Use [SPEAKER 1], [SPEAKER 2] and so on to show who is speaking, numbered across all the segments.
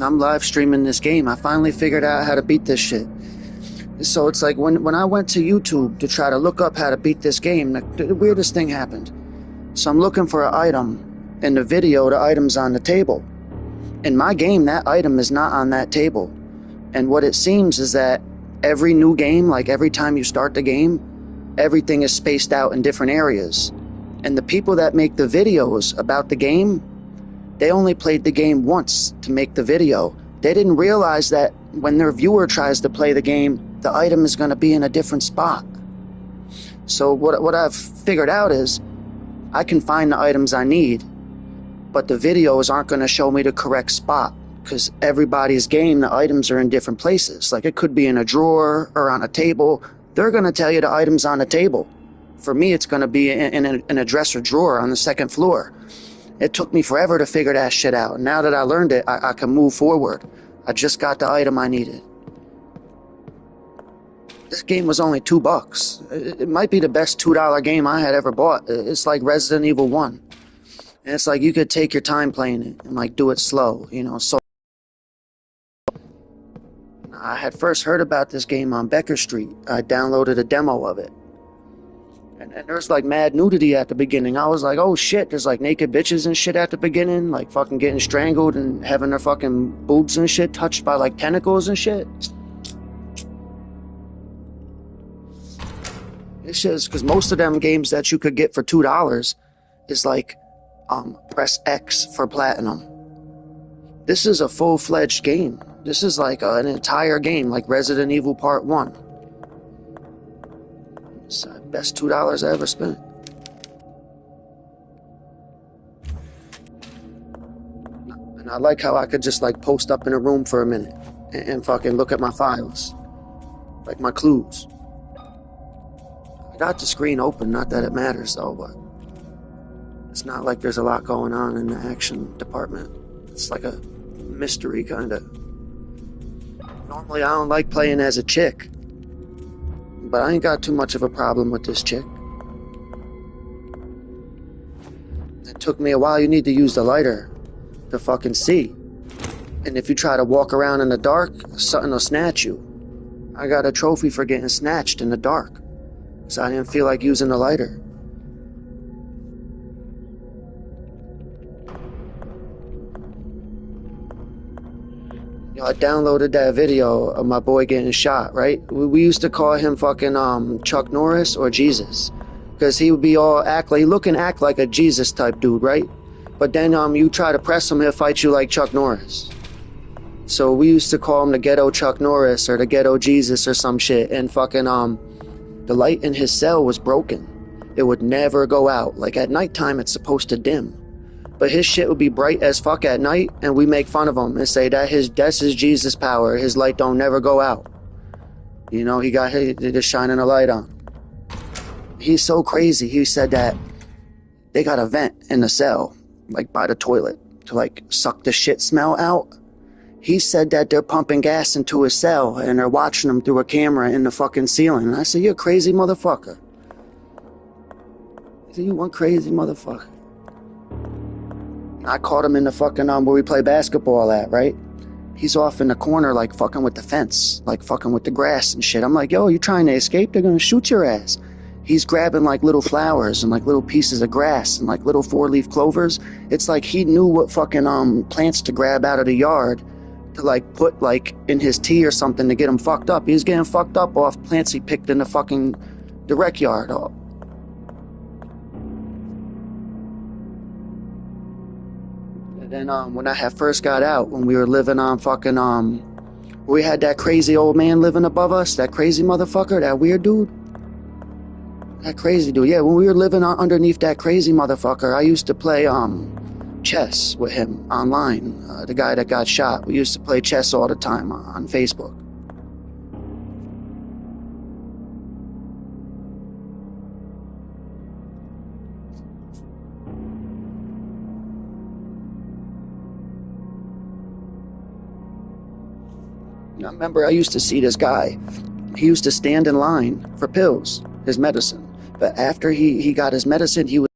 [SPEAKER 1] I'm live streaming this game. I finally figured out how to beat this shit. So it's like when I went to YouTube to try to look up how to beat this game, the weirdest thing happened. So I'm looking for an item. In the video, the item's on the table. In my game, that item is not on that table. And what it seems is that every new game, like every time you start the game, everything is spaced out in different areas. And the people that make the videos about the game, they only played the game once to make the video. They didn't realize that when their viewer tries to play the game, the item is going to be in a different spot. So what I've figured out is I can find the items I need, but the videos aren't going to show me the correct spot because everybody's game, the items are in different places. Like it could be in a drawer or on a table. They're going to tell you the item's on the table. For me, it's going to be in a dresser drawer on the second floor. It took me forever to figure that shit out. Now that I learned it, I can move forward. I just got the item I needed. This game was only $2. It might be the best $2 game I had ever bought. It's like Resident Evil 1. And it's like you could take your time playing it and like do it slow, you know. So I had first heard about this game on Becker Street. I downloaded a demo of it. And there's like mad nudity at the beginning. I was like, oh shit, there's like naked bitches and shit at the beginning, like fucking getting strangled and having their fucking boobs and shit touched by like tentacles and shit. It's just because most of them games that you could get for $2 is like press X for platinum. This is a full-fledged game. This is like an entire game, like Resident Evil Part 1. It's the best $2 I ever spent. And I like how I could just like post up in a room for a minute and fucking look at my files, like my clues. I got the screen open, not that it matters though, but it's not like there's a lot going on in the action department. It's like a mystery kind of. Normally I don't like playing as a chick, but I ain't got too much of a problem with this chick. It took me a while. You need to use the lighter to fucking see. And if you try to walk around in the dark, something will snatch you. I got a trophy for getting snatched in the dark, so I didn't feel like using the lighter. You know, I downloaded that video of my boy getting shot, right? We used to call him fucking Chuck Norris or Jesus, because he would be all act like a Jesus type dude, right? But then you try to press him, he'll fight you like Chuck Norris. So we used to call him the ghetto Chuck Norris or the ghetto Jesus or some shit. And fucking the light in his cell was broken. It would never go out. Like at nighttime it's supposed to dim, but his shit would be bright as fuck at night, and we make fun of him and say that's his Jesus power. His light don't never go out. You know, they're just shining a light on. He's so crazy. He said that they got a vent in the cell, like by the toilet, to like suck the shit smell out. He said that they're pumping gas into his cell and they're watching him through a camera in the fucking ceiling. And I said, you're a crazy motherfucker. He said, you one crazy motherfucker. I caught him in the fucking where we play basketball at, right? He's off in the corner like fucking with the fence, like fucking with the grass and shit. I'm like, yo, you trying to escape? They're gonna shoot your ass. He's grabbing like little flowers and like little pieces of grass and like little 4-leaf clovers. It's like he knew what fucking plants to grab out of the yard to like put like in his tea or something to get him fucked up. He was getting fucked up off plants he picked in the rec yard. And then when I had first got out, when we were living on fucking we had that crazy old man living above us, that crazy motherfucker, that weird dude. That crazy dude, yeah, when we were living underneath that crazy motherfucker, I used to play chess with him online. The guy that got shot, we used to play chess all the time on Facebook. I remember I used to see this guy. He used to stand in line for pills, his medicine. But after he got his medicine, he would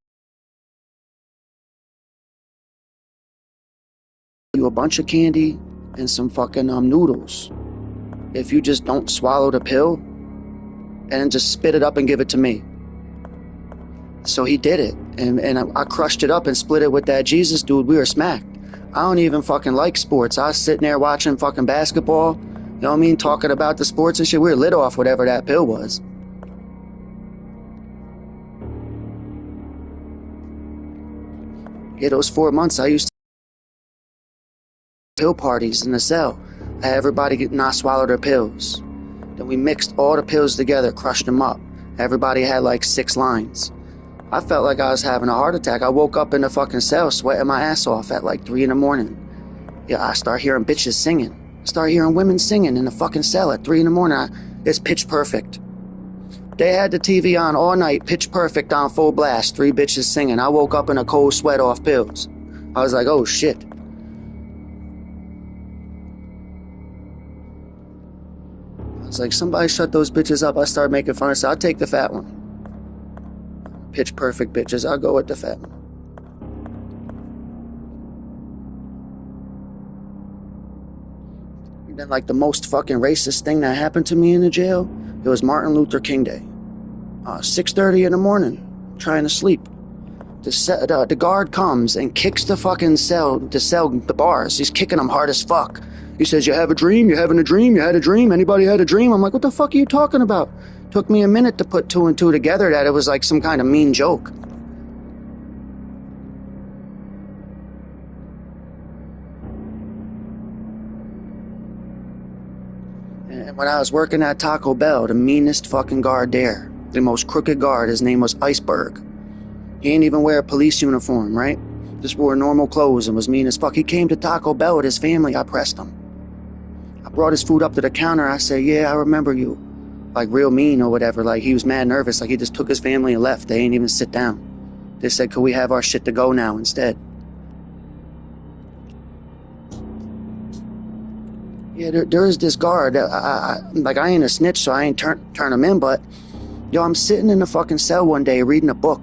[SPEAKER 1] do a bunch of candy, and some fucking noodles if you just don't swallow the pill and just spit it up and give it to me. So he did it, and I crushed it up and split it with that Jesus dude. We were smacked. I don't even fucking like sports. I was sitting there watching fucking basketball, you know what I mean, talking about the sports and shit. We were lit off whatever that pill was. Yeah, those 4 months I used to pill parties in the cell. I had everybody not swallow their pills. Then we mixed all the pills together, crushed them up. Everybody had like 6 lines. I felt like I was having a heart attack. I woke up in the fucking cell sweating my ass off at like 3 in the morning. Yeah, I start hearing bitches singing. I start hearing women singing in the fucking cell at 3 in the morning. It's pitch perfect. They had the TV on all night, pitch perfect on full blast, 3 bitches singing. I woke up in a cold sweat off pills. I was like, oh shit. I was like, somebody shut those bitches up. I started making fun. I said, I'll take the fat one. Pitch perfect bitches, I'll go with the fat one. And then like the most fucking racist thing that happened to me in the jail, it was Martin Luther King Day. 6:30 in the morning, trying to sleep. The guard comes and kicks the fucking the bars. He's kicking them hard as fuck. He says, you have a dream? You having a dream? You had a dream? Anybody had a dream? I'm like, what the fuck are you talking about? Took me a minute to put 2 and 2 together that it was like some kind of mean joke. And when I was working at Taco Bell, the meanest fucking guard there, the most crooked guard, his name was Iceberg. He didn't even wear a police uniform, right? Just wore normal clothes and was mean as fuck. He came to Taco Bell with his family. I pressed him. I brought his food up to the counter. I said, yeah, I remember you. Like real mean or whatever. Like he was mad nervous. Like he just took his family and left. They ain't even sit down. They said, could we have our shit to go now instead? Yeah, there is this guard. I ain't a snitch, so I ain't turn him in, but yo, I'm sitting in the fucking cell one day reading a book.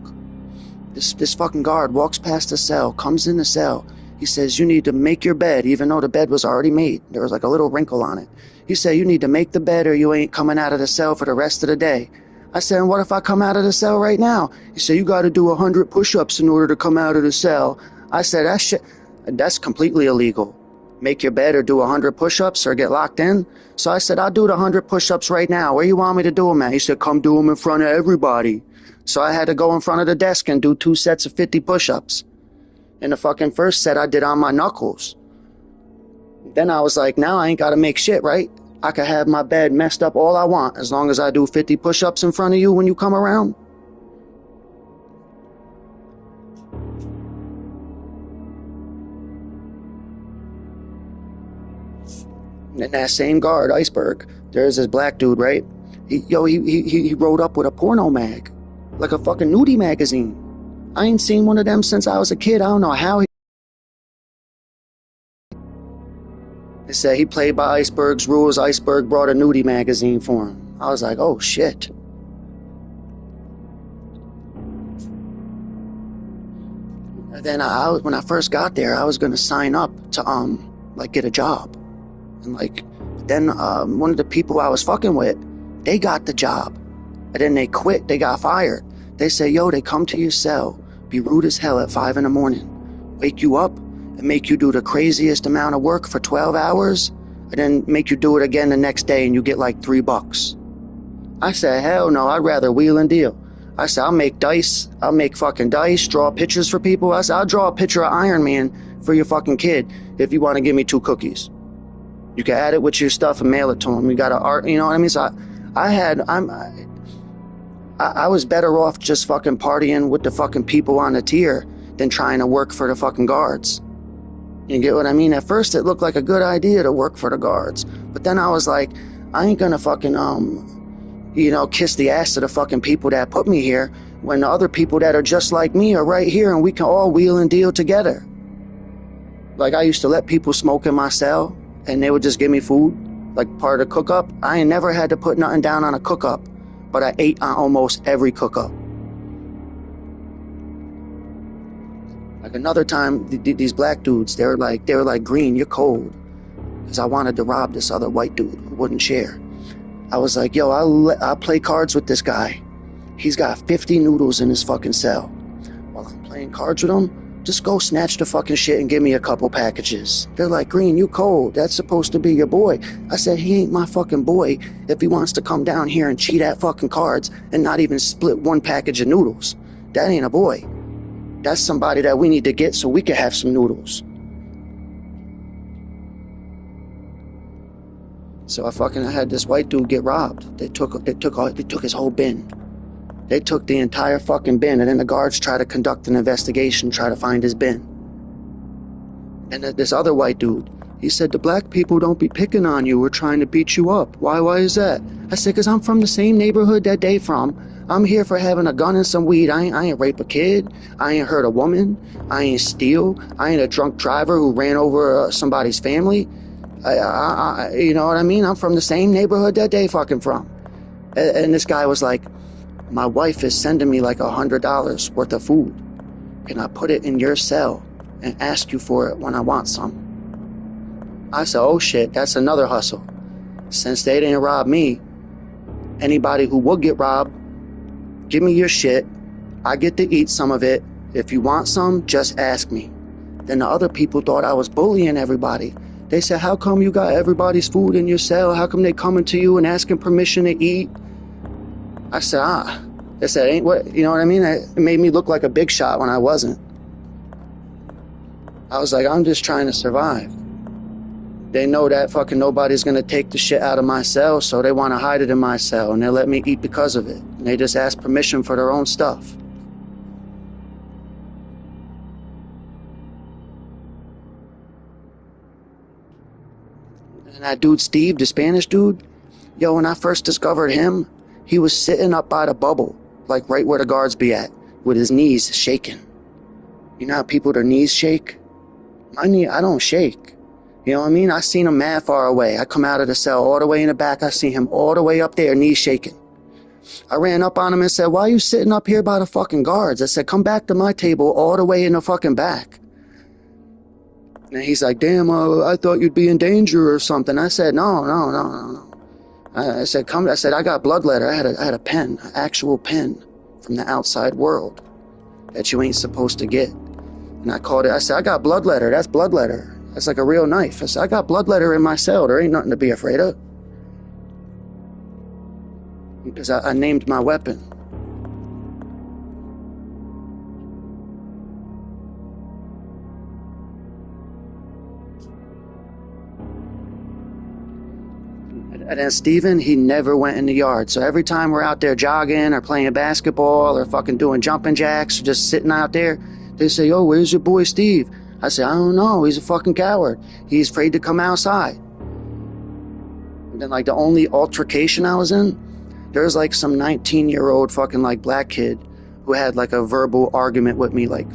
[SPEAKER 1] This fucking guard walks past the cell, comes in the cell. He says, you need to make your bed, even though the bed was already made. There was like a little wrinkle on it. He said, you need to make the bed or you ain't coming out of the cell for the rest of the day. I said, and what if I come out of the cell right now? He said, you got to do 100 push-ups in order to come out of the cell. I said, that's completely illegal. Make your bed or do 100 push-ups or get locked in. So I said, I'll do the 100 push-ups right now. Where you want me to do them at? He said, come do them in front of everybody. So I had to go in front of the desk and do 2 sets of 50 push-ups. And the fucking first set I did on my knuckles. Then I was like, now I ain't got to make shit, right? I could have my bed messed up all I want as long as I do 50 push-ups in front of you when you come around. And that same guard, Iceberg, there's this black dude, right? He rode up with a porno mag, like a fucking nudie magazine. I ain't seen one of them since I was a kid. I don't know how. They said he played by Iceberg's rules. Iceberg brought a nudie magazine for him. I was like, oh shit. And then when I first got there, I was gonna sign up to get a job. And then one of the people I was fucking with, they got the job. And then they quit, they got fired. They say, yo, they come to your cell, be rude as hell at 5 in the morning, wake you up and make you do the craziest amount of work for 12 hours, and then make you do it again the next day and you get like $3. I said, hell no, I'd rather wheel and deal. I said, I'll make dice, I'll make fucking dice, draw pictures for people. I said, I'll draw a picture of Iron Man for your fucking kid if you want to give me 2 cookies. You can add it with your stuff and mail it to him. You got to art, you know what I mean? So I was better off just fucking partying with the fucking people on the tier than trying to work for the fucking guards. You get what I mean? At first it looked like a good idea to work for the guards. But then I was like, I ain't gonna fucking, kiss the ass of the fucking people that put me here when the other people that are just like me are right here and we can all wheel and deal together. Like I used to let people smoke in my cell and they would just give me food, like part of the cook-up. I ain't never had to put nothing down on a cook-up, but I ate on almost every cook-up. Like another time, these black dudes, they were like, Green, you're cold. because I wanted to rob this other white dude who wouldn't share. I was like, yo, I'll play cards with this guy. He's got 50 noodles in his fucking cell. While I'm playing cards with him, just go snatch the fucking shit and give me a couple packages. They're like, Green, you cold. That's supposed to be your boy. I said, he ain't my fucking boy if he wants to come down here and cheat at fucking cards and not even split one package of noodles. That ain't a boy. That's somebody that we need to get so we can have some noodles. So I had this white dude get robbed. They took his whole bin. They took the entire fucking bin, and then the guards tried to conduct an investigation, try to find his bin. And this other white dude, he said, the black people don't be picking on you or trying to beat you up. Why is that? I said, because I'm from the same neighborhood that they from. I'm here for having a gun and some weed. I ain't rape a kid. I ain't hurt a woman. I ain't steal. I ain't a drunk driver who ran over somebody's family. You know what I mean? I'm from the same neighborhood that they fucking from. And this guy was like, my wife is sending me like $100 worth of food. Can I put it in your cell and ask you for it when I want some? I said, oh shit, that's another hustle. Since they didn't rob me, anybody who would get robbed, give me your shit. I get to eat some of it. If you want some, just ask me. Then the other people thought I was bullying everybody. They said, how come you got everybody's food in your cell? How come they coming to you and asking permission to eat? I said, They said, ain't what, you know what I mean? It made me look like a big shot when I wasn't. I was like, I'm just trying to survive. They know that fucking nobody's gonna take the shit out of my cell, so they want to hide it in my cell, and they let me eat because of it. And they just ask permission for their own stuff. And that dude, Steve, the Spanish dude, yo, when I first discovered him, he was sitting up by the bubble, like right where the guards be at, with his knees shaking. You know how people, their knees shake? My knee, I don't shake. You know what I mean? I seen him mad far away. I come out of the cell all the way in the back. I seen him all the way up there, knees shaking. I ran up on him and said, why are you sitting up here by the fucking guards? I said, come back to my table all the way in the fucking back. And he's like, damn, I thought you'd be in danger or something. I said, no. I said, come. I said, I got blood letter. I had a pen, an actual pen from the outside world that you ain't supposed to get. And I called it. I said, I got blood letter. That's blood letter. That's like a real knife. I said, I got blood letter in my cell. There ain't nothing to be afraid of. Because I named my weapon. And then Steven, he never went in the yard. So every time we're out there jogging or playing basketball or fucking doing jumping jacks or just sitting out there, they say, yo, where's your boy Steve? I say, I don't know. He's a fucking coward. He's afraid to come outside. And then like the only altercation I was in, there was like some 19-year-old fucking like black kid who had like a verbal argument with me, like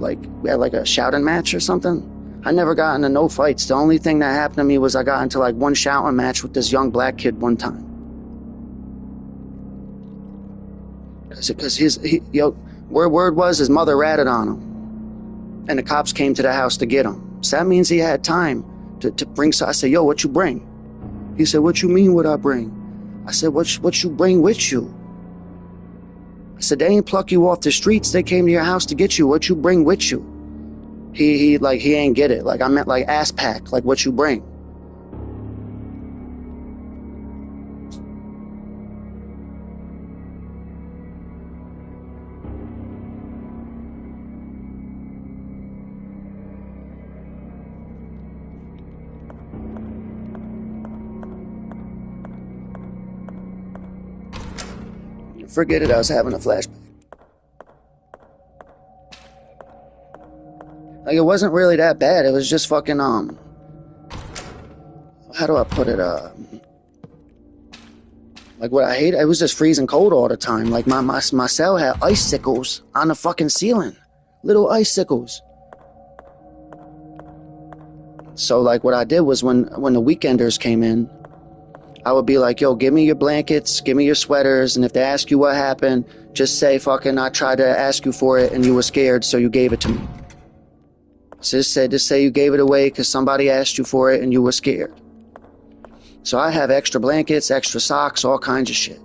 [SPEAKER 1] we had like a shouting match or something. I never got into no fights. The only thing that happened to me was I got into like one shouting match with this young black kid one time. Because word was his mother ratted on him. And the cops came to the house to get him. So that means he had time to bring. So I said, yo, what you bring? He said, what you mean what I bring? I said, what you bring with you? I said, they ain't pluck you off the streets. They came to your house to get you. What you bring with you? He ain't get it. Like I meant like ass pack, like what you bring. Forget it, I was having a flashback. Like, it wasn't really that bad. It was just fucking, how do I put it, like, what I hate, it was just freezing cold all the time. Like, my cell had icicles on the fucking ceiling. Little icicles. So, like, what I did was when the weekenders came in, I would be like, yo, give me your blankets, give me your sweaters, and if they ask you what happened, just say, fucking, I tried to ask you for it and you were scared, so you gave it to me. So just say you gave it away because somebody asked you for it and you were scared. So I have extra blankets, extra socks, all kinds of shit.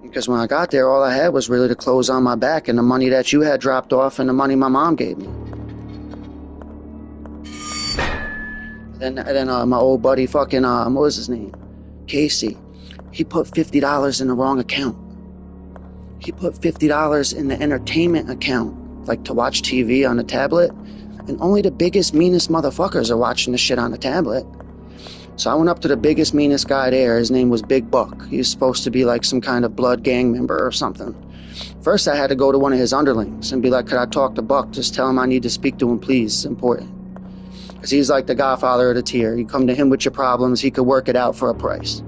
[SPEAKER 1] Because when I got there, all I had was really the clothes on my back and the money that you had dropped off and the money my mom gave me. Then my old buddy fucking, what was his name? Casey. He put $50 in the wrong account. He put $50 in the entertainment account, like to watch TV on the tablet. And only the biggest, meanest motherfuckers are watching the shit on the tablet. So I went up to the biggest, meanest guy there. His name was Big Buck. He was supposed to be like some kind of blood gang member or something. First, I had to go to one of his underlings and be like, could I talk to Buck? Just tell him I need to speak to him, please. It's important. Because he's like the godfather of the tier. You come to him with your problems, he could work it out for a price.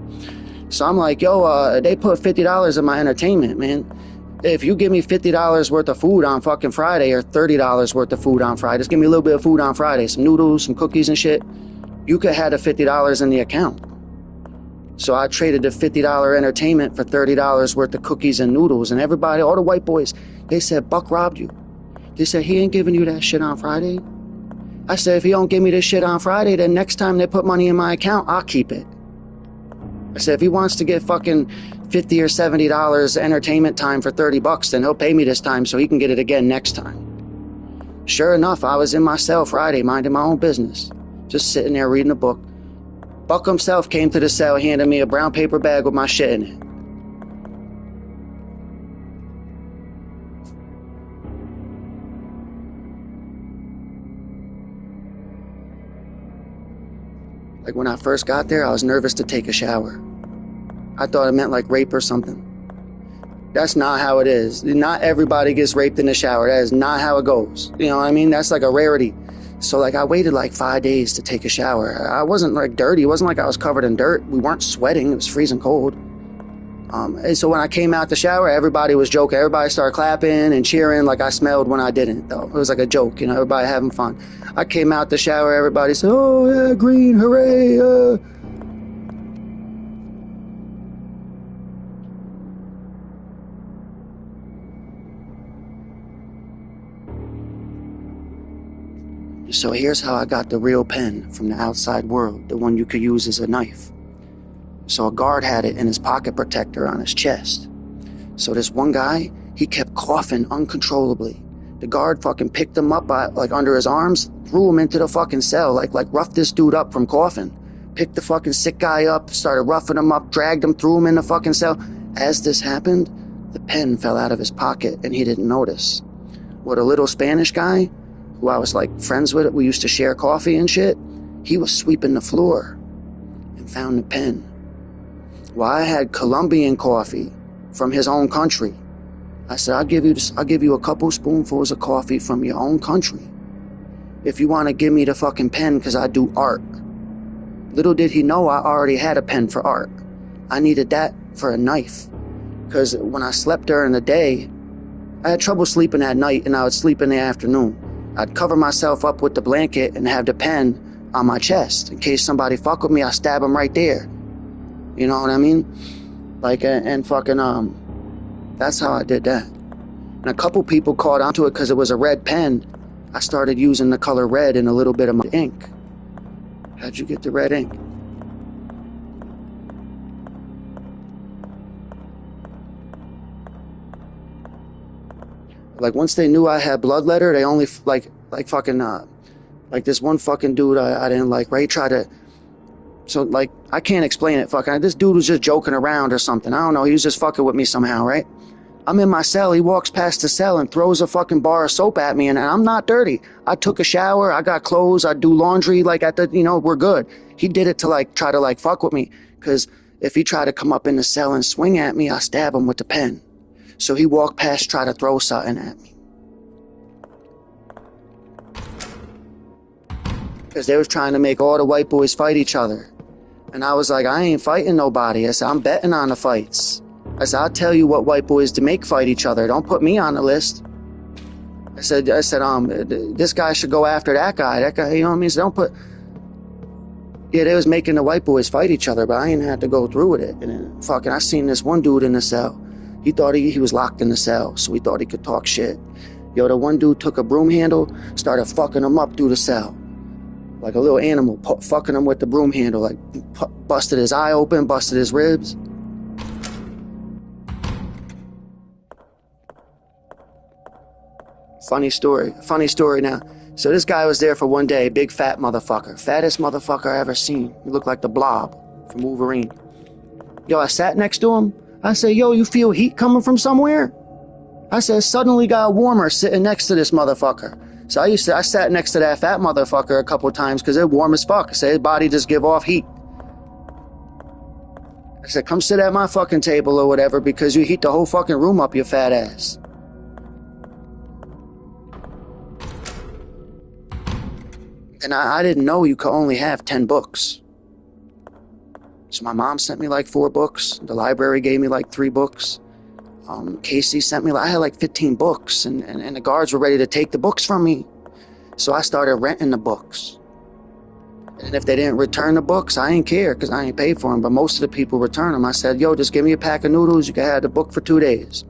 [SPEAKER 1] So I'm like, yo, they put $50 in my entertainment, man. If you give me $50 worth of food on fucking Friday or $30 worth of food on Friday, just give me a little bit of food on Friday, some noodles, some cookies and shit, you could have the $50 in the account. So I traded the $50 entertainment for $30 worth of cookies and noodles, and everybody, all the white boys, they said, Buck robbed you. They said, he ain't giving you that shit on Friday. I said, if he don't give me this shit on Friday, then next time they put money in my account, I'll keep it. I said, if he wants to get fucking $50 or $70 entertainment time for $30, then he'll pay me this time so he can get it again next time. Sure enough, I was in my cell Friday, minding my own business, just sitting there reading a book. Buck himself came to the cell, handed me a brown paper bag with my shit in it. Like when I first got there, I was nervous to take a shower. I thought it meant like rape or something. That's not how it is. Not everybody gets raped in the shower. That is not how it goes. You know what I mean? That's like a rarity. So like I waited like 5 days to take a shower. I wasn't like dirty. It wasn't like I was covered in dirt. We weren't sweating. It was freezing cold. And so when I came out the shower, everybody was joking. Everybody started clapping and cheering like I smelled when I didn't, though. It was like a joke, you know, everybody having fun. I came out the shower, everybody said, oh, yeah, green, hooray. So here's how I got the real pen from the outside world, the one you could use as a knife. So a guard had it in his pocket protector on his chest. So this one guy, he kept coughing uncontrollably. The guard fucking picked him up by, like under his arms, threw him into the fucking cell, like roughed this dude up from coughing. Picked the fucking sick guy up, started roughing him up, dragged him, threw him in the fucking cell. As this happened, the pen fell out of his pocket and he didn't notice. What a little Spanish guy, who I was like friends with, we used to share coffee and shit, he was sweeping the floor and found the pen. Well, I had Colombian coffee from his own country. I said, I'll give you a couple spoonfuls of coffee from your own country if you want to give me the fucking pen, because I do art. Little did he know I already had a pen for art. I needed that for a knife, because when I slept during the day, I had trouble sleeping at night and I would sleep in the afternoon. I'd cover myself up with the blanket and have the pen on my chest. In case somebody fuck with me, I stab them right there. You know what I mean? Like, and fucking, that's how I did that. And a couple people caught onto it because it was a red pen. I started using the color red in a little bit of my ink. How'd you get the red ink? Like, once they knew I had bloodletter, they only, like this one fucking dude I didn't like, right? Try to, so, like, I can't explain it, fucking, this dude was just joking around or something. I don't know, he was just fucking with me somehow, right? I'm in my cell, he walks past the cell and throws a fucking bar of soap at me, and I'm not dirty. I took a shower, I got clothes, I do laundry, like, at the, you know, we're good. He did it to, like, try to, like, fuck with me, because if he tried to come up in the cell and swing at me, I stab him with the pen. So he walked past, tried to throw something at me. Because they was trying to make all the white boys fight each other. And I was like, I ain't fighting nobody. I said, I'm betting on the fights. I said, I'll tell you what white boys to make fight each other. Don't put me on the list. I said, this guy should go after that guy. That guy, you know what I mean? So don't put... Yeah, they was making the white boys fight each other, but I ain't had to go through with it. And then, fucking, I seen this one dude in the cell. He thought he was locked in the cell, so he thought he could talk shit. Yo, the one dude took a broom handle, started fucking him up through the cell. like a little animal, fucking him with the broom handle, like busted his eye open, busted his ribs. Funny story now. So this guy was there for one day, big fat motherfucker, fattest motherfucker I ever seen. He looked like the Blob from Wolverine. Yo, I sat next to him. I said, yo, you feel heat coming from somewhere? I said, suddenly got warmer sitting next to this motherfucker. So I sat next to that fat motherfucker a couple of times because it's warm as fuck. I said, his body just give off heat. I said, come sit at my fucking table or whatever because you heat the whole fucking room up, you fat ass. And I didn't know you could only have 10 books. So my mom sent me like 4 books. The library gave me like 3 books. Casey sent me, I had like 15 books, and the guards were ready to take the books from me. So I started renting the books. And if they didn't return the books, I ain't care because I ain't paid for them. But most of the people return them. I said, yo, just give me a pack of noodles. You can have the book for 2 days.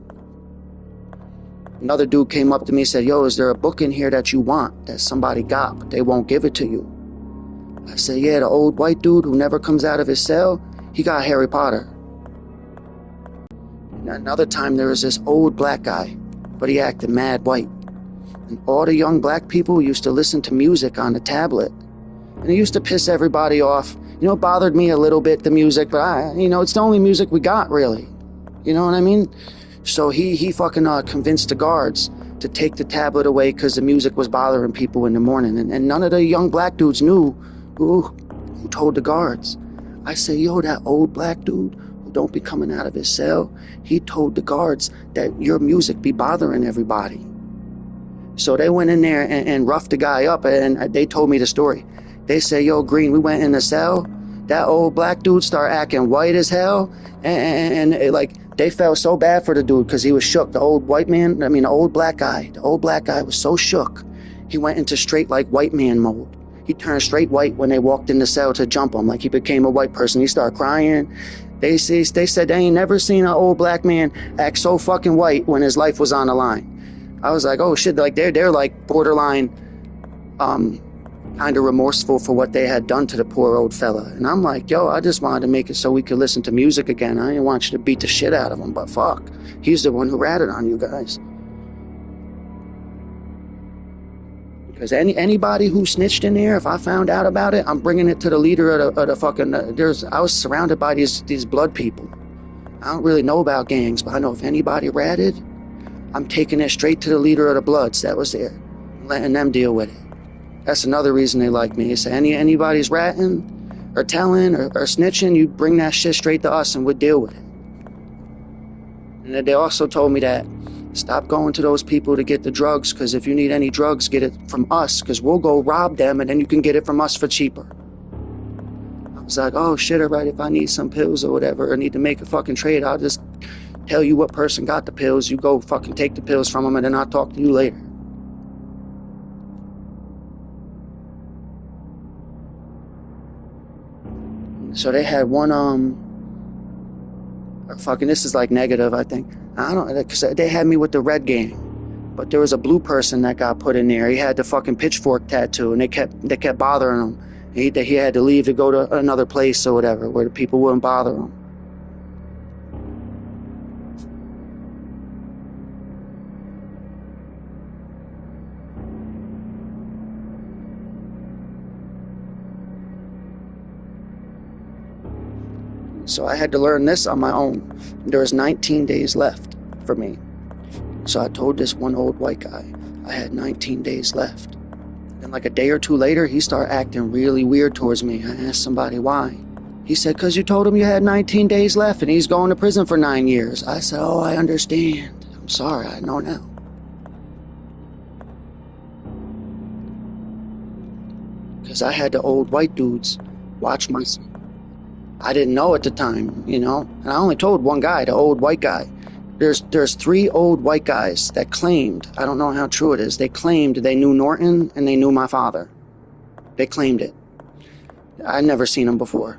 [SPEAKER 1] Another dude came up to me and said, yo, is there a book in here that you want that somebody got, but they won't give it to you? I said, yeah, the old white dude who never comes out of his cell, he got Harry Potter. And another time there was this old black guy, but he acted mad white. And all the young black people used to listen to music on the tablet. And it used to piss everybody off. You know, it bothered me a little bit, the music, but it's the only music we got, really. You know what I mean? So he fucking convinced the guards to take the tablet away because the music was bothering people in the morning. And none of the young black dudes knew who told the guards. I say, yo, that old black dude who don't be coming out of his cell, he told the guards that your music be bothering everybody. So they went in there and roughed the guy up, and they told me the story. They say, yo, Green, we went in the cell. That old black dude started acting white as hell. And they felt so bad for the dude because he was shook. The old black guy was so shook. He went into straight like white man mode. He turned straight white when they walked in the cell to jump him. Like he became a white person. He started crying. They said they ain't never seen an old black man act so fucking white when his life was on the line. I was like, oh shit, like they're like borderline kind of remorseful for what they had done to the poor old fella. And I'm like, yo, I just wanted to make it so we could listen to music again. I didn't want you to beat the shit out of him, but fuck, he's the one who ratted on you guys. Because anybody who snitched in there, if I found out about it, I'm bringing it to the leader of the fucking, I was surrounded by these blood people. I don't really know about gangs, but I know if anybody ratted, I'm taking it straight to the leader of the Bloods that was there, letting them deal with it. That's another reason they like me. They say anybody's ratting or telling or snitching, you bring that shit straight to us and we'll deal with it. And they also told me that stop going to those people to get the drugs, because if you need any drugs, get it from us, because we'll go rob them and then you can get it from us for cheaper. I was like, oh shit, all right, if I need some pills or whatever or need to make a fucking trade, I'll just tell you what person got the pills. You go fucking take the pills from them and then I'll talk to you later. So they had one, this is like negative, I think. I don't know, because they had me with the red gang. But there was a blue person that got put in there. He had the fucking pitchfork tattoo, and they kept bothering him. He had to leave to go to another place or whatever, where the people wouldn't bother him. So I had to learn this on my own. There was 19 days left for me. So I told this one old white guy I had 19 days left. And like a day or two later, he started acting really weird towards me. I asked somebody why. He said, because you told him you had 19 days left and he's going to prison for 9 years. I said, oh, I understand. I'm sorry, I know now. Because I had the old white dudes watch my son. I didn't know at the time, and I only told one guy, the old white guy. There's 3 old white guys that claimed, I don't know how true it is, they claimed they knew Norton and they knew my father. They claimed it. I'd never seen them before.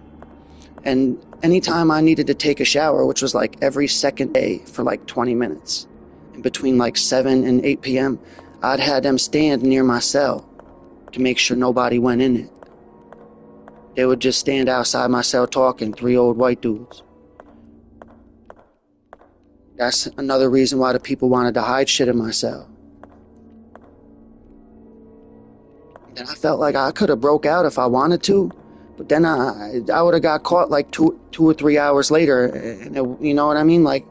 [SPEAKER 1] And anytime I needed to take a shower, which was like every second day for like 20 minutes, in between like 7 and 8 p.m., I'd had them stand near my cell to make sure nobody went in it. They would just stand outside my cell talking, 3 old white dudes. That's another reason why the people wanted to hide shit in my cell. And I felt like I could have broke out if I wanted to, but then I would have got caught like two or 3 hours later. And you know what I mean? Like,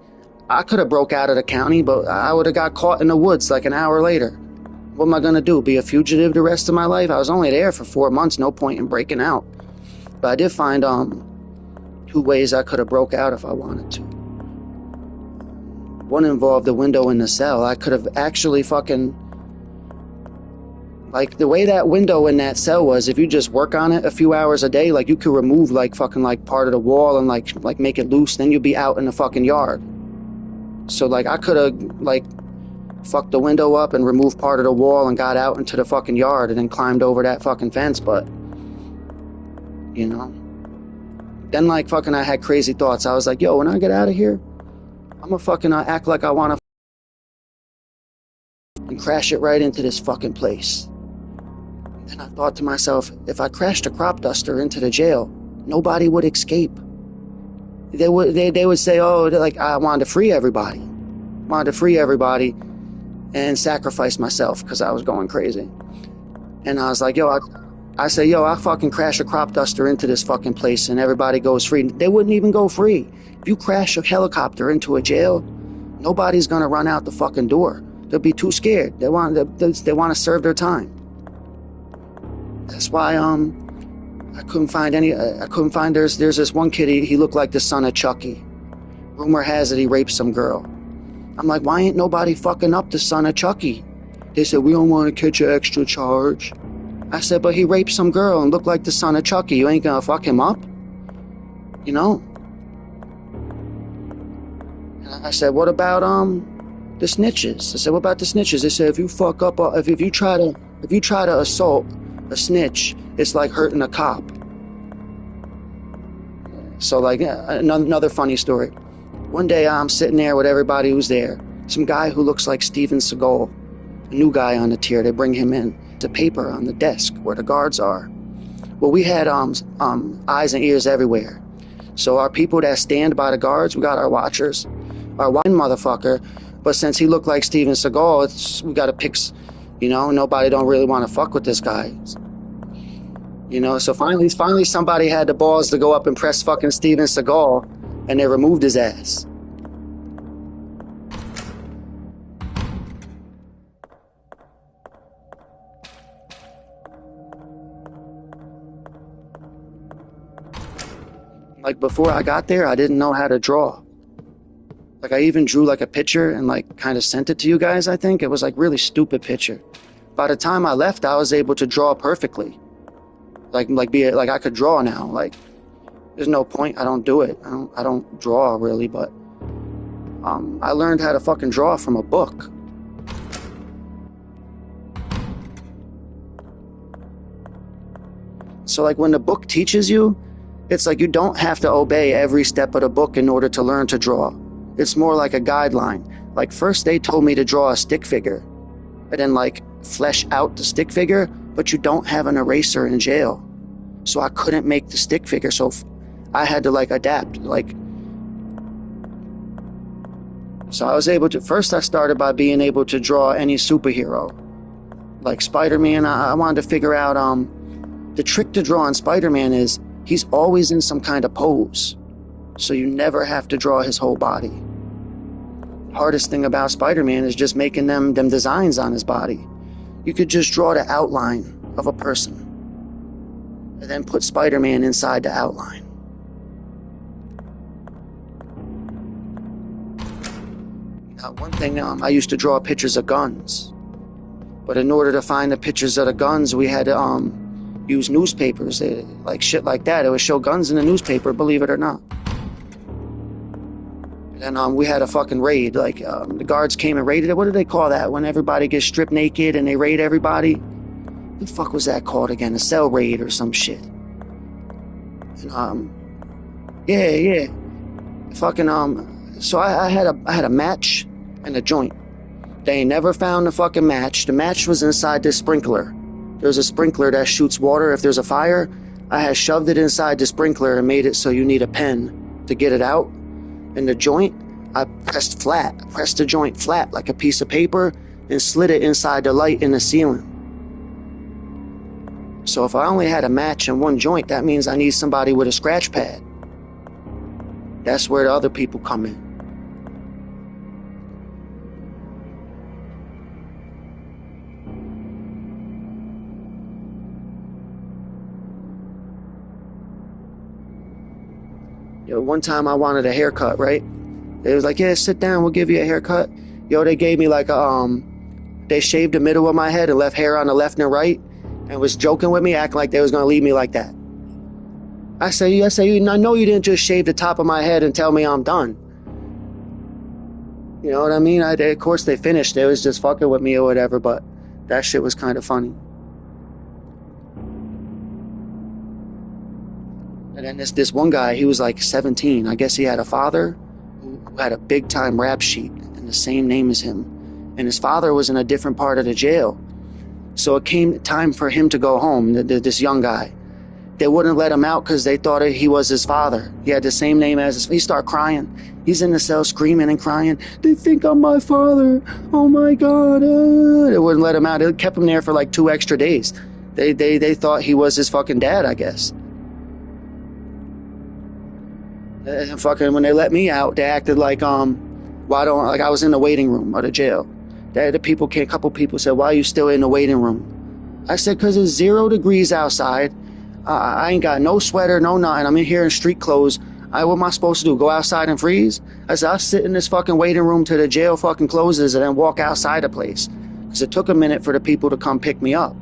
[SPEAKER 1] I could have broke out of the county, but I would have got caught in the woods like an hour later. What am I going to do? Be a fugitive the rest of my life? I was only there for 4 months. No point in breaking out. But I did find 2 ways I could have broke out if I wanted to. One involved the window in the cell. I could have actually fucking... Like, the way that window in that cell was, if you just work on it a few hours a day, like, you could remove, like, fucking, like, part of the wall and, like make it loose, then you'd be out in the fucking yard. So, like, I could have, like, fucked the window up and removed part of the wall and got out into the fucking yard and then climbed over that fucking fence, but... You know? Then, like, fucking I had crazy thoughts. I was like, yo, when I get out of here, I'm gonna fucking act like I wanna and crash it right into this fucking place. Then I thought to myself, if I crashed a crop duster into the jail, nobody would escape. They would say, oh, like, I wanted to free everybody. And sacrifice myself because I was going crazy. And I was like, yo, I say, yo, I'll fucking crash a crop duster into this fucking place and everybody goes free. They wouldn't even go free. If you crash a helicopter into a jail, nobody's gonna run out the fucking door. They'll be too scared. They want to serve their time. That's why I couldn't find any. There's this one kid. He looked like the son of Chucky. Rumor has it he raped some girl. I'm like, why ain't nobody fucking up the son of Chucky? They said, we don't want to catch an extra charge. I said, but he raped some girl and looked like the son of Chucky. You ain't gonna fuck him up? You know? And I said, what about the snitches? I said, what about the snitches? They said, if you fuck up, if you try to assault a snitch, it's like hurting a cop. So, like, another funny story. One day I'm sitting there with everybody who's there. Some guy who looks like Steven Seagal, a new guy on the tier. They bring him in. The paper on the desk where the guards are. Well, we had eyes and ears everywhere. So our people that stand by the guards, we got our watchers, our one motherfucker. But since he looked like Steven Seagal, we got to pick. You know, nobody don't really want to fuck with this guy. You know, so finally somebody had the balls to go up and press fucking Steven Seagal, and they removed his ass. Like, before I got there, I didn't know how to draw. Like, I even drew like a picture and like kind of sent it to you guys, I think. It was like really stupid picture. By the time I left, I was able to draw perfectly. Like I could draw now. Like, there's no point. I don't do it. I don't draw really, but I learned how to fucking draw from a book. So like when the book teaches you, it's like you don't have to obey every step of the book in order to learn to draw. It's more like a guideline. Like, first they told me to draw a stick figure and then like flesh out the stick figure, but you don't have an eraser in jail. So I couldn't make the stick figure. So I had to like adapt. Like, so I was able to, first I started by being able to draw any superhero. Like Spider-Man, I wanted to figure out, the trick to drawing Spider-Man is he's always in some kind of pose, so you never have to draw his whole body. Hardest thing about Spider-Man is just making them designs on his body. You could just draw the outline of a person and then put Spider-Man inside the outline. Now, one thing, I used to draw pictures of guns, but in order to find the pictures of the guns, we had to use newspapers, like shit like that. It would show guns in the newspaper, believe it or not. And we had a fucking raid. Like, the guards came and raided it. What do they call that? When everybody gets stripped naked and they raid everybody? What the fuck was that called again? A cell raid or some shit. And, yeah. Fucking, so I had a match and a joint. They never found the fucking match. The match was inside this sprinkler. There's a sprinkler that shoots water if there's a fire. I had shoved it inside the sprinkler and made it so you need a pen to get it out. And the joint, I pressed the joint flat like a piece of paper and slid it inside the light in the ceiling. So if I only had a match in one joint, that means I need somebody with a scratch pad. That's where the other people come in. Yo, one time I wanted a haircut, right? They was like, yeah, sit down, we'll give you a haircut. Yo, they gave me like they shaved the middle of my head and left hair on the left and right and was joking with me, acting like they was gonna leave me like that. I say, I know you didn't just shave the top of my head and tell me I'm done. You know what I mean? Of course they finished. They was just fucking with me or whatever, but that shit was kind of funny. And then this one guy, he was like 17. I guess he had a father who had a big time rap sheet and the same name as him. And his father was in a different part of the jail. So it came time for him to go home, this young guy. They wouldn't let him out because they thought he was his father. He had the same name as his. He started crying. He's in the cell screaming and crying. They think I'm my father. Oh my God. They wouldn't let him out. It kept him there for like 2 extra days. They thought he was his fucking dad, I guess. And fucking when they let me out, they acted like like I was in the waiting room of the jail. A couple people said, why are you still in the waiting room? I said, because it's 0 degrees outside. I ain't got no sweater, no nothing. I'm in here in street clothes. What am I supposed to do? Go outside and freeze? I said, I'll sit in this fucking waiting room till the jail fucking closes and then walk outside the place. Because it took a minute for the people to come pick me up.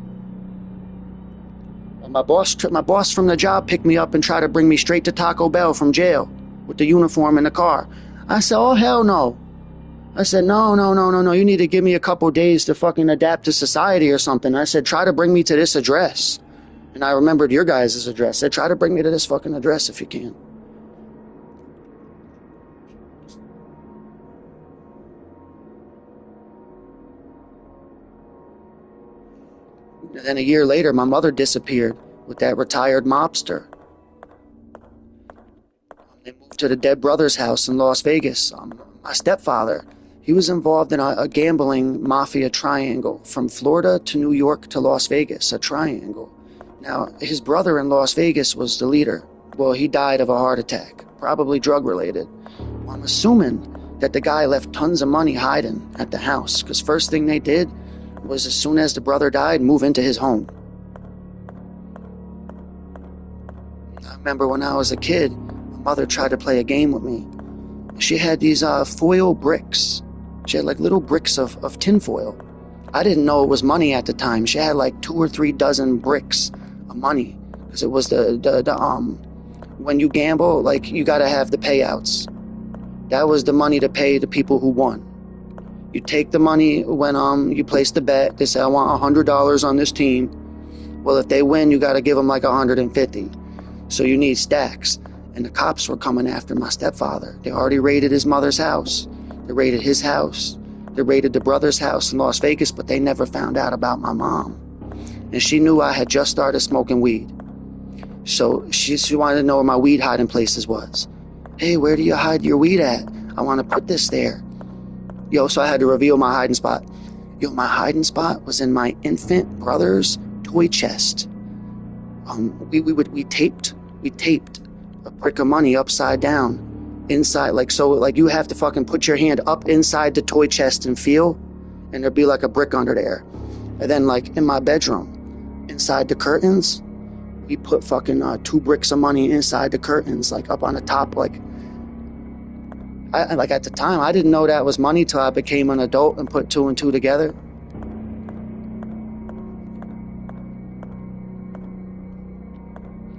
[SPEAKER 1] And my boss from the job picked me up and tried to bring me straight to Taco Bell from jail with the uniform in the car. I said, oh, hell no. I said, no. You need to give me a couple days to fucking adapt to society or something. I said, try to bring me to this address. And I remembered your guys' address. I said, try to bring me to this fucking address if you can. And then a year later, my mother disappeared with that retired mobster. They moved to the dead brother's house in Las Vegas. My stepfather, he was involved in a gambling mafia triangle from Florida to New York to Las Vegas, a triangle. Now, his brother in Las Vegas was the leader. Well, he died of a heart attack, probably drug-related. Well, I'm assuming that the guy left tons of money hiding at the house, because first thing they did was, as soon as the brother died, move into his home. I remember when I was a kid, my mother tried to play a game with me. She had these foil bricks. She had like little bricks of tinfoil. I didn't know it was money at the time. She had like 2 or 3 dozen bricks of money, because it was the when you gamble, like, you gotta have the payouts. That was the money to pay the people who won. You take the money when you place the bet. They say, I want $100 on this team. Well, if they win, you gotta give them like 150. So you need stacks. And the cops were coming after my stepfather. They already raided his mother's house. They raided his house. They raided the brother's house in Las Vegas, but they never found out about my mom. And she knew I had just started smoking weed. So she wanted to know where my weed hiding places was. Hey, where do you hide your weed at? I want to put this there. Yo, so I had to reveal my hiding spot. Yo, my hiding spot was in my infant brother's toy chest. We taped a brick of money upside down inside, like, so, like, you have to fucking put your hand up inside the toy chest and feel, and there'd be like a brick under there. And then, like, in my bedroom, inside the curtains, we put fucking 2 bricks of money inside the curtains, like up on the top. Like, at the time, I didn't know that was money till I became an adult and put 2 and 2 together.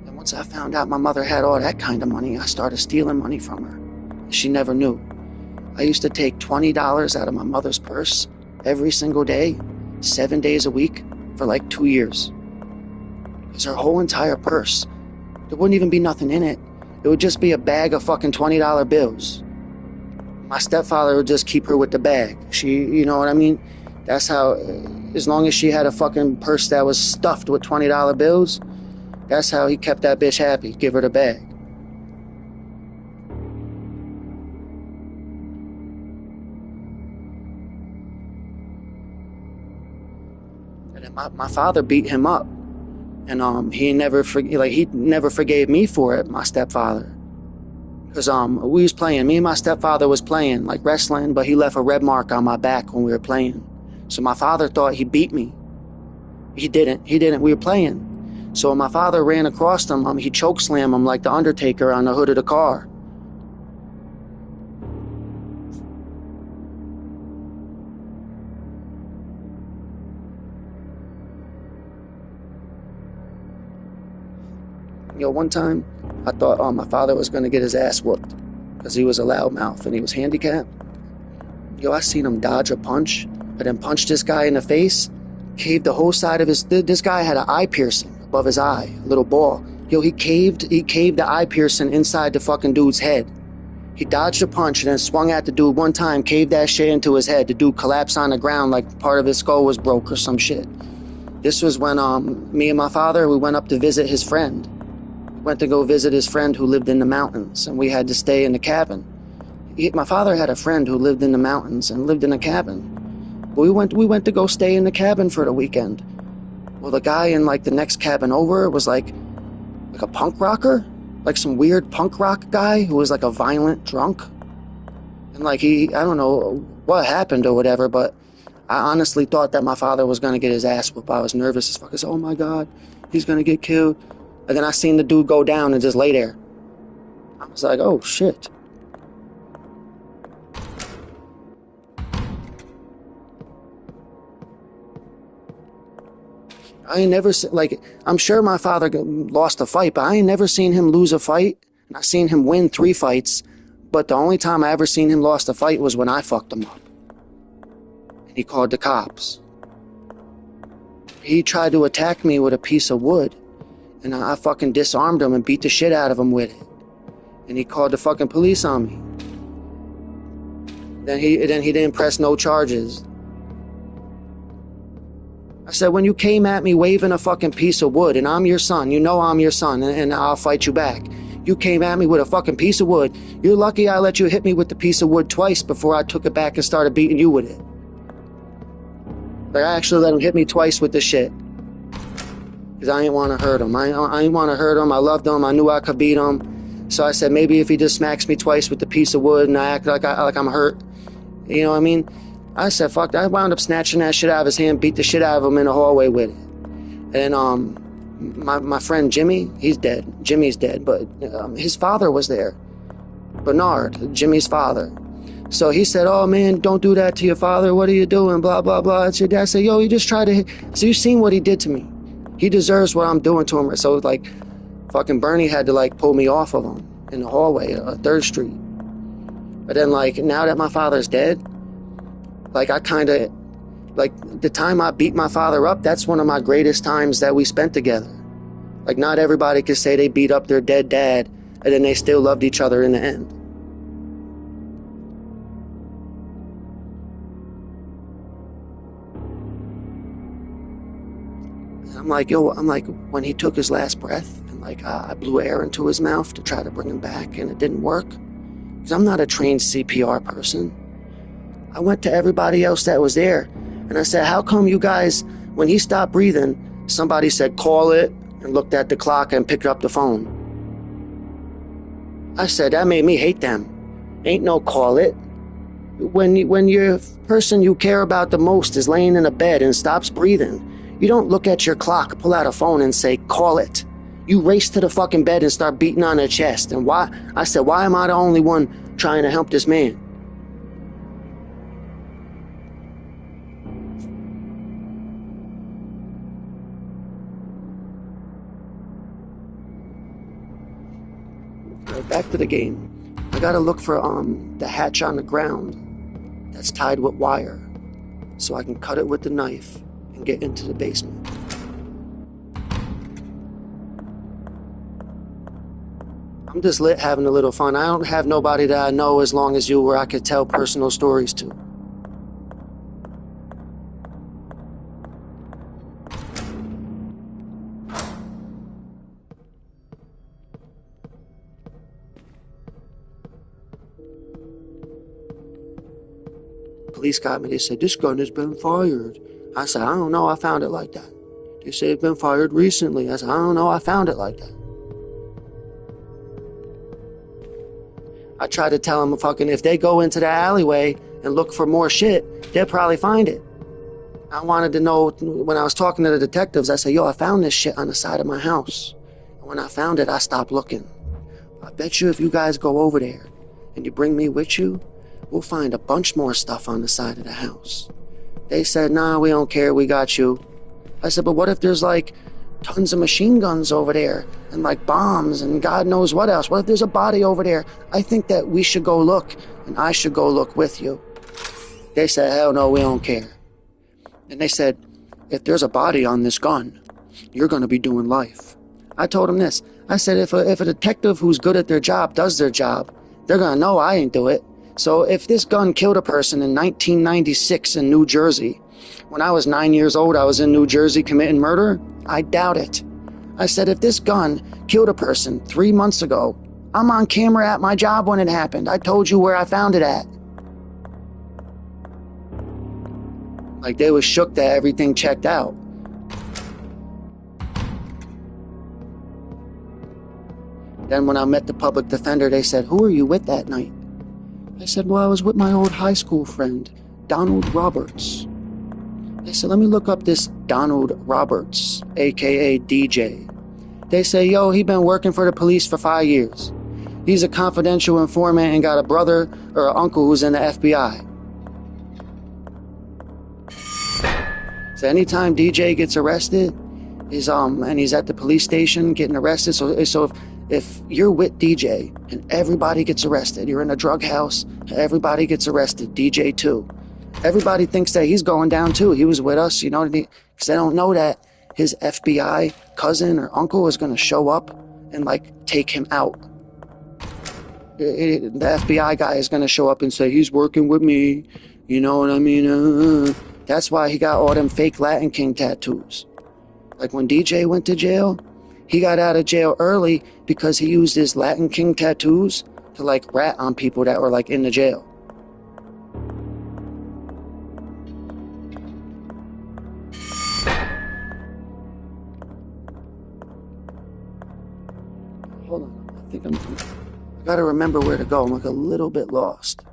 [SPEAKER 1] And once I found out my mother had all that kind of money, I started stealing money from her. She never knew. I used to take $20 out of my mother's purse every single day, 7 days a week, for like 2 years. It was her whole entire purse. There wouldn't even be nothing in it. It would just be a bag of fucking $20 bills. My stepfather would just keep her with the bag. You know what I mean? That's how, as long as she had a fucking purse that was stuffed with $20 bills, That's how he kept that bitch happy. Give her the bag. And then my father beat him up. And he never forgave me for it, my stepfather. Because we was playing. Me and my stepfather was playing, like wrestling, but he left a red mark on my back when we were playing. So my father thought he beat me. He didn't. We were playing. So when my father ran across him, he chokeslammed him like the Undertaker on the hood of the car. One time, I thought my father was going to get his ass whooped because he was a loudmouth and he was handicapped. I seen him dodge a punch, and then punch this guy in the face, caved the whole side of his... This guy had an eye piercing above his eye, a little ball. He caved the eye piercing inside the fucking dude's head. He dodged a punch and then swung at the dude one time, caved that shit into his head. The dude collapsed on the ground like part of his skull was broke or some shit. This was when me and my father, we went up to visit his friend. Went to go visit his friend who lived in the mountains, and we had to stay in the cabin. My father had a friend who lived in the mountains and lived in a cabin. We went to go stay in the cabin for the weekend. Well, the guy in like the next cabin over was like a punk rocker, like some weird punk rock guy who was like a violent drunk. And like I don't know what happened or whatever, but I honestly thought that my father was gonna get his ass whooped. I was nervous as fuck. I said, oh my God, he's gonna get killed. And then I seen the dude go down and just lay there. I was like, oh shit. I ain't never I'm sure my father lost a fight, but I ain't never seen him lose a fight. And I seen him win 3 fights, but the only time I ever seen him lost a fight was when I fucked him up. And he called the cops. He tried to attack me with a piece of wood. And I fucking disarmed him and beat the shit out of him with it. And he called the fucking police on me. Then he didn't press no charges. I said, when you came at me waving a fucking piece of wood, and I'm your son, you know I'm your son, and I'll fight you back. You came at me with a fucking piece of wood. You're lucky I let you hit me with the piece of wood twice before I took it back and started beating you with it. Like, I actually let him hit me twice with the shit. Because I didn't want to hurt him. I didn't want to hurt him. I loved him. I knew I could beat him. So I said, maybe if he just smacks me twice with the piece of wood and I act like I'm hurt. You know what I mean? I said, fuck that. I wound up snatching that shit out of his hand, beat the shit out of him in the hallway with it. And my friend Jimmy, he's dead. Jimmy's dead, but his father was there. Bernard, Jimmy's father. So he said, oh man, don't do that to your father. What are you doing? Blah, blah, blah. It's your dad. I said, yo, he just tried to hit. So you seen what he did to me. He deserves what I'm doing to him. So like, fucking Bernie had to like pull me off of him in the hallway, 3rd Street. But then like, now that my father's dead, like I kind of, like the time I beat my father up, that's one of my greatest times that we spent together. Like not everybody can say they beat up their dead dad and then they still loved each other in the end. I'm like, when he took his last breath, and like I blew air into his mouth to try to bring him back, and it didn't work. Because I'm not a trained CPR person. I went to everybody else that was there, and I said, how come you guys, when he stopped breathing, somebody said, call it, and looked at the clock and picked up the phone. I said, that made me hate them. Ain't no call it. When your person you care about the most is laying in a bed and stops breathing, you don't look at your clock, pull out a phone and say, call it. You race to the fucking bed and start beating on their chest. And why? I said, why am I the only one trying to help this man? Right, back to the game. I gotta look for the hatch on the ground that's tied with wire so I can cut it with the knife and get into the basement. I'm just lit having a little fun. I don't have nobody that I know as long as you where I could tell personal stories to. police got me. They said, this gun has been fired. I said, I don't know, I found it like that. They said it's been fired recently. I said, I don't know, I found it like that. I tried to tell them fucking if they go into the alleyway and look for more shit, they'll probably find it. I wanted to know, when I was talking to the detectives, I said, yo, I found this shit on the side of my house. And when I found it, I stopped looking. I bet you if you guys go over there and you bring me with you, we'll find a bunch more stuff on the side of the house. They said, nah, we don't care, we got you. I said, but what if there's like tons of machine guns over there and like bombs and God knows what else? What if there's a body over there? I think that we should go look, and I should go look with you. They said, hell no, we don't care. And they said, if there's a body on this gun, you're going to be doing life. I told them this. I said, if a detective who's good at their job does their job, they're going to know I ain't do it. So if this gun killed a person in 1996 in New Jersey, when I was 9 years old, I was in New Jersey committing murder, I doubt it. I said, if this gun killed a person 3 months ago, I'm on camera at my job when it happened. I told you where I found it at. Like, they was shook that everything checked out. Then when I met the public defender, they said, who were you with that night? I said, well, I was with my old high school friend, Donald Roberts. They said, let me look up this Donald Roberts, a.k.a. DJ. They say, yo, he been working for the police for 5 years. He's a confidential informant and got a brother or an uncle who's in the FBI. So anytime DJ gets arrested, and he's at the police station getting arrested, so if you're with DJ and everybody gets arrested, you're in a drug house, everybody gets arrested, DJ too. Everybody thinks that he's going down too. He was with us, you know, because they don't know that his FBI cousin or uncle is going to show up and like take him out. The FBI guy is going to show up and say, he's working with me, you know what I mean? That's why he got all them fake Latin King tattoos. Like when DJ went to jail, he got out of jail early because he used his Latin King tattoos to like rat on people that were like in the jail. Hold on, I gotta remember where to go. I'm like a little bit lost.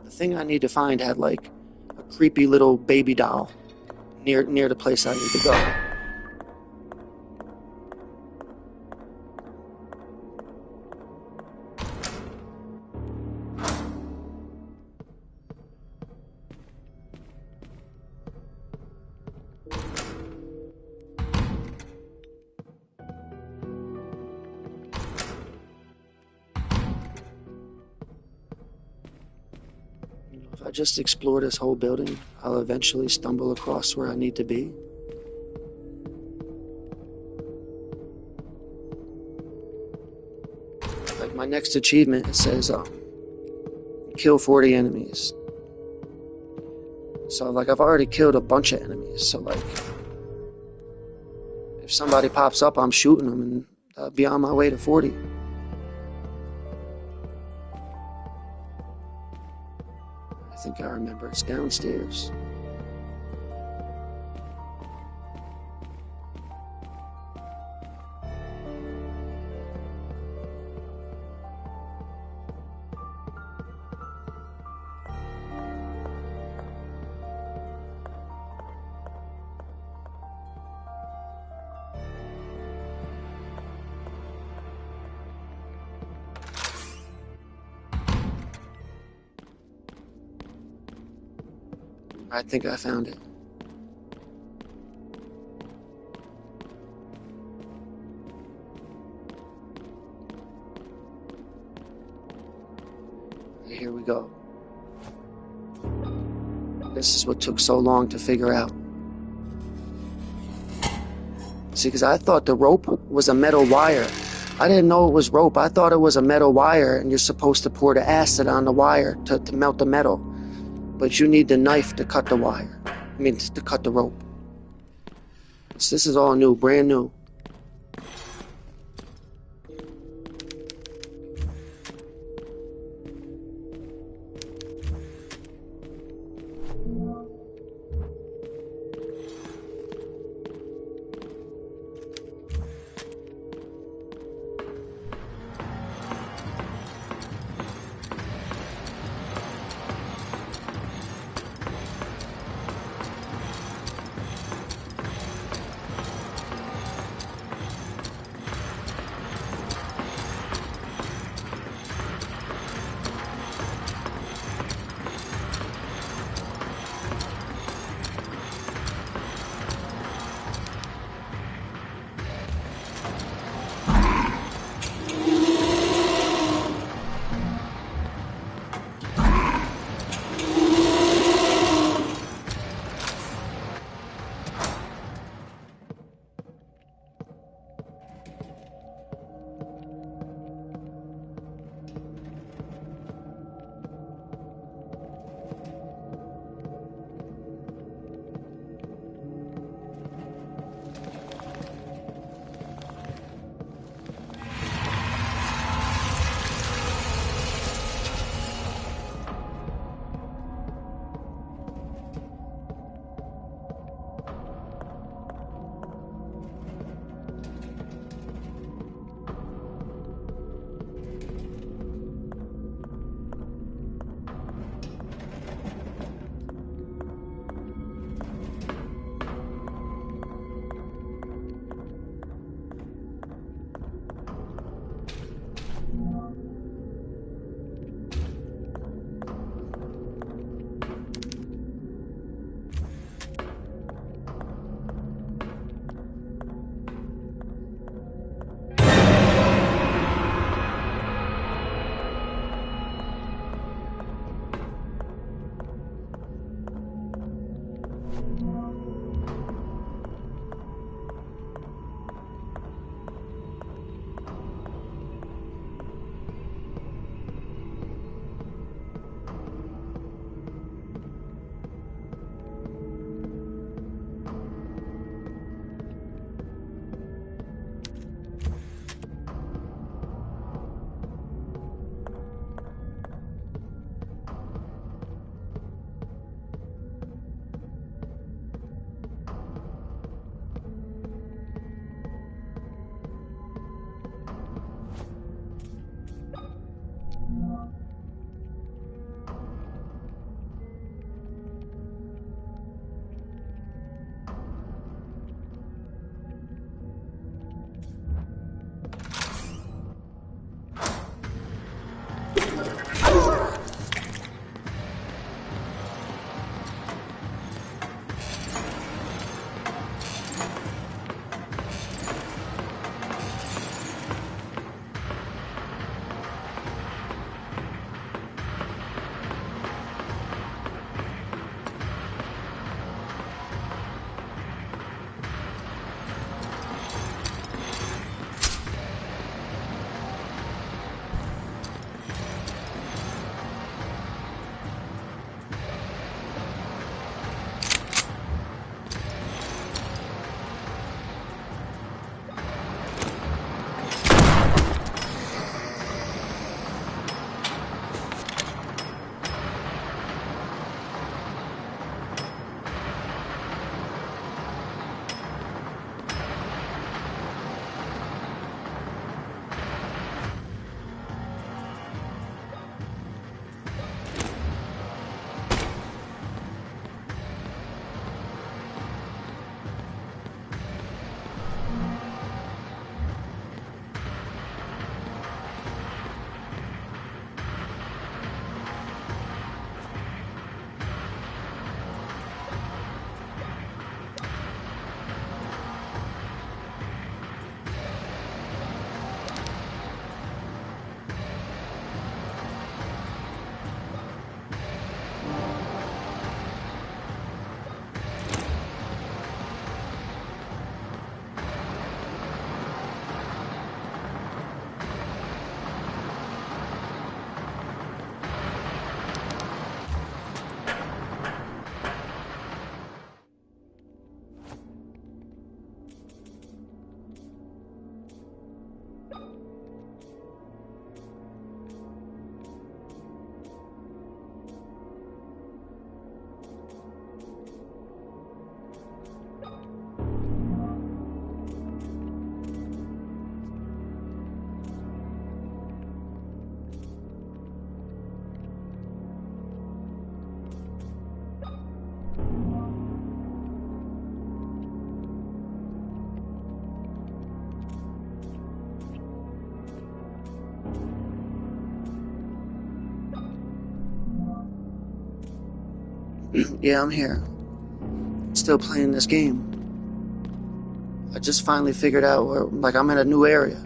[SPEAKER 1] The thing I need to find had like a creepy little baby doll near the place I need to go. If I just explore this whole building, I'll eventually stumble across where I need to be. Like my next achievement, it says, kill 40 enemies. So like I've already killed a bunch of enemies, so like if somebody pops up, I'm shooting them and I'll be on my way to 40. I think I remember it's downstairs. I think I found it. Here we go. This is what took so long to figure out. See, because I thought the rope was a metal wire. I didn't know it was rope. I thought it was a metal wire, and you're supposed to pour the acid on the wire to melt the metal. But you need the knife to cut the wire. I mean, to cut the rope. So this is all new, brand new. Yeah, I'm here. Still playing this game. I just finally figured out where, like, I'm in a new area.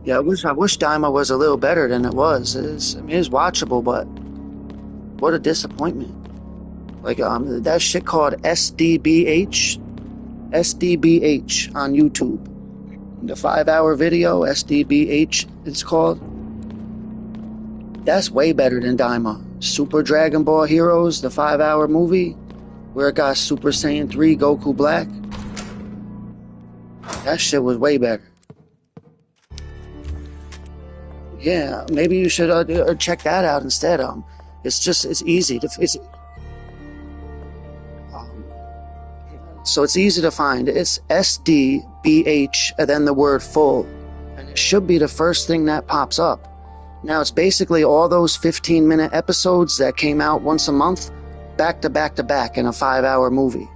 [SPEAKER 1] Yeah, I wish Daima was a little better than it was. It's watchable, but what a disappointment. Like, that shit called SDBH on YouTube. The 5-hour video, SDBH, it's called. That's way better than Daima. Super Dragon Ball Heroes, the 5-hour movie, where it got Super Saiyan 3 Goku Black. That shit was way better. Yeah, maybe you should check that out instead. It's easy to um, so it's easy to find. It's SDBH and then the word full, and it should be the first thing that pops up. Now it's basically all those 15-minute episodes that came out once a month, back to back to back in a 5-hour movie.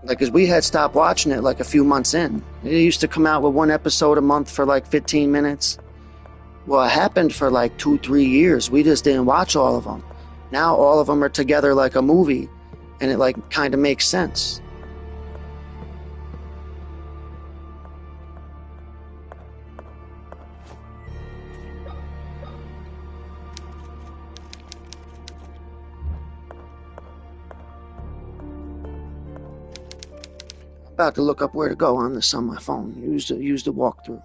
[SPEAKER 1] Like, 'cause we had stopped watching it like a few months in. It used to come out with one episode a month for like 15 minutes. Well, it happened for like 2-3 years. We just didn't watch all of them. Now all of them are together like a movie, and it like kind of makes sense. I'm about to look up where to go on this on my phone. Use the walkthrough.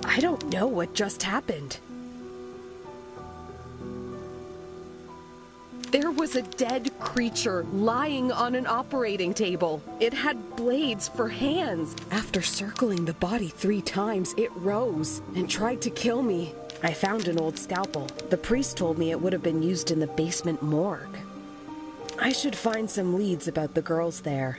[SPEAKER 2] I don't know what just happened. There was a dead creature lying on an operating table. It had blades for hands. After circling the body 3 times, it rose and tried to kill me. I found an old scalpel. The priest told me it would have been used in the basement morgue. I should find some leads about the girls there.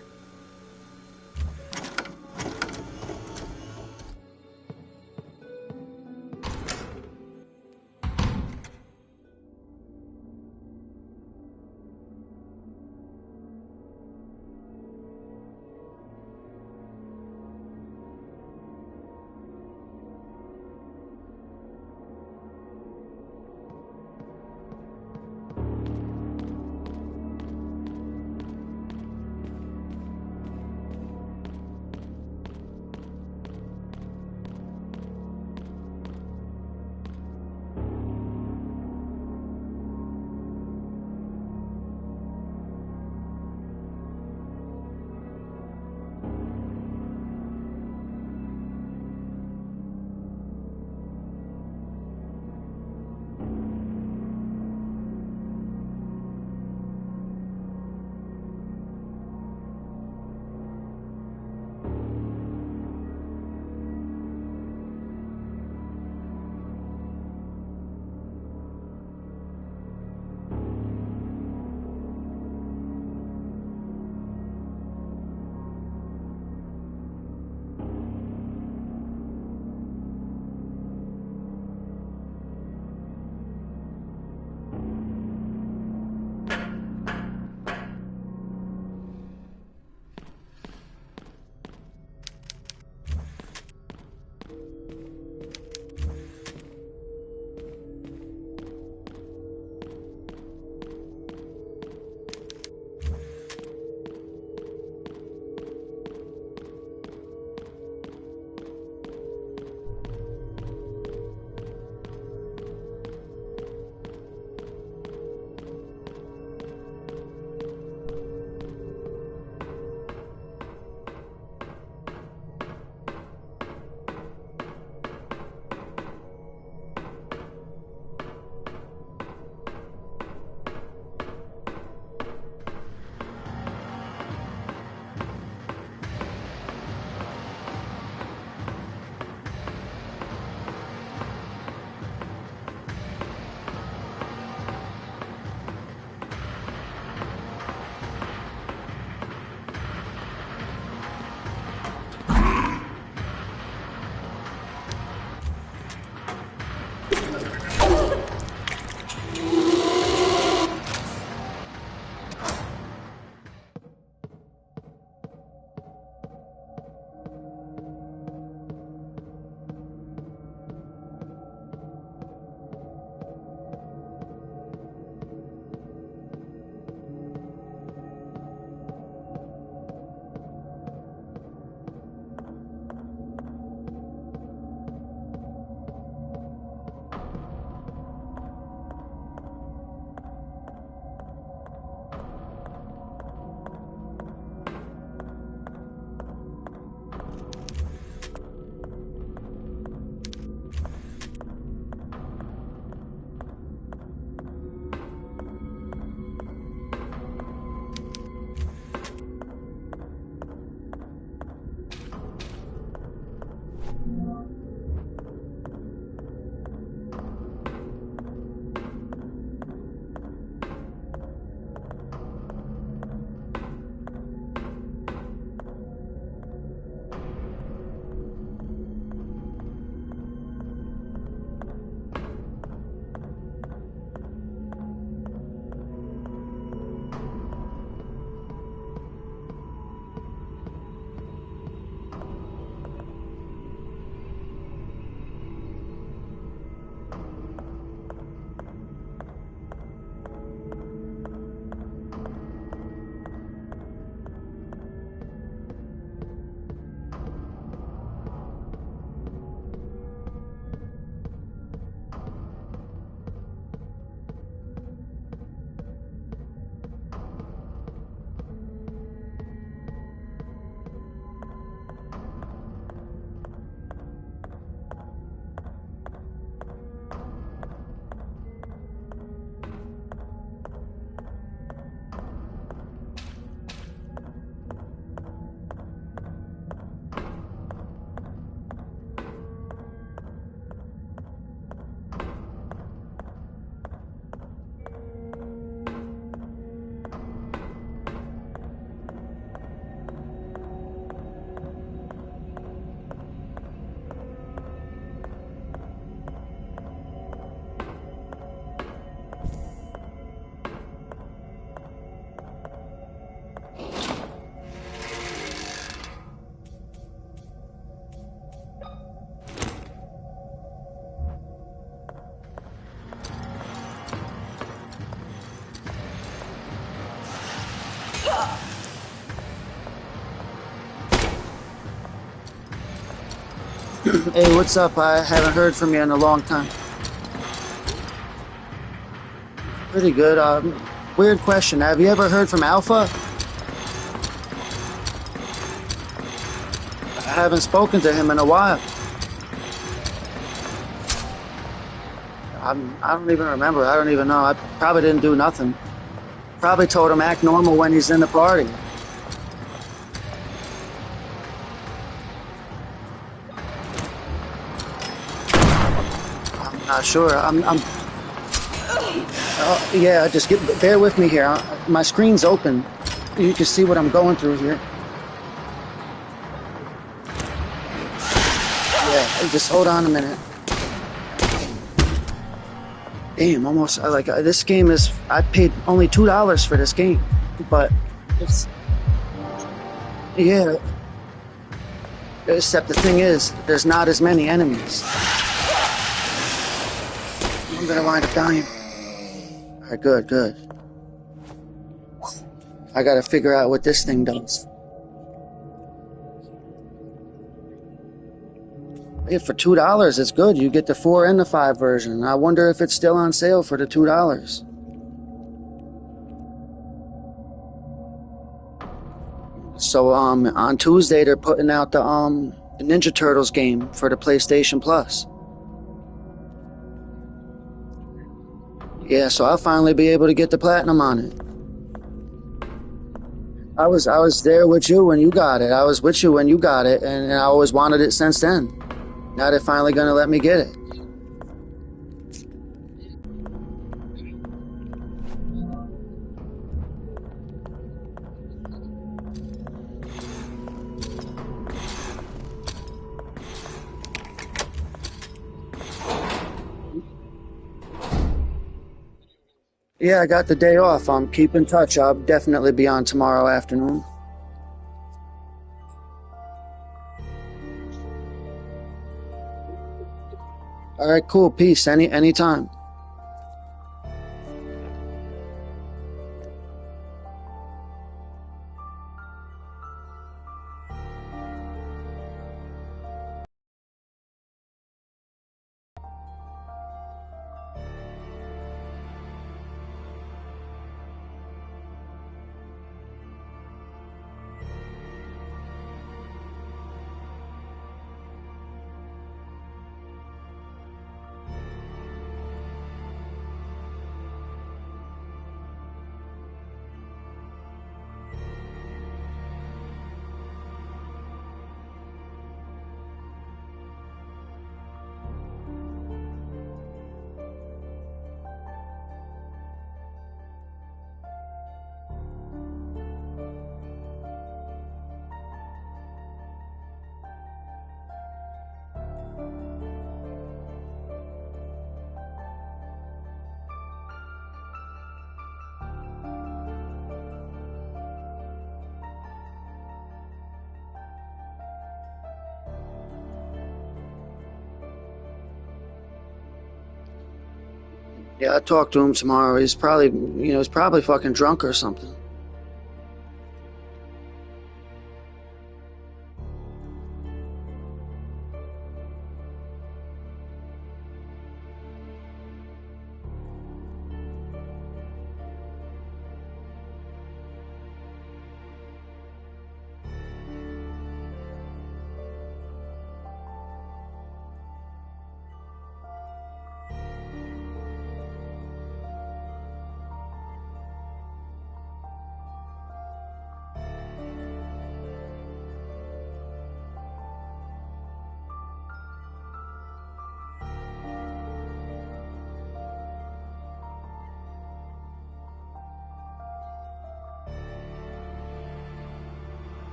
[SPEAKER 1] Hey, what's up? I haven't heard from you in a long time. Pretty good. Weird question. Have you ever heard from Alpha? I haven't spoken to him in a while. I don't even remember. I don't even know. I probably didn't do nothing. Probably told him act normal when he's in the party. I'm not sure. Yeah, just bear with me here. My screen's open. You can see what I'm going through here. Yeah, just hold on a minute. Damn, almost like this game is. I paid only $2 for this game, but it's yeah. Except the thing is, there's not as many enemies. I'm gonna wind up dying. All right, good, good. I gotta figure out what this thing does. Yeah, for $2, it's good. You get the 4 and the 5 version. I wonder if it's still on sale for the $2. So on Tuesday they're putting out the Ninja Turtles game for the PlayStation Plus. Yeah, so I'll finally be able to get the platinum on it. I was there with you when you got it. I was with you when you got it, and I always wanted it since then. Now they're finally gonna let me get it. Yeah, I got the day off. Keep in touch. I'll definitely be on tomorrow afternoon. All right, cool. Peace. Anytime. Yeah, I'll talk to him tomorrow. He's probably fucking drunk or something.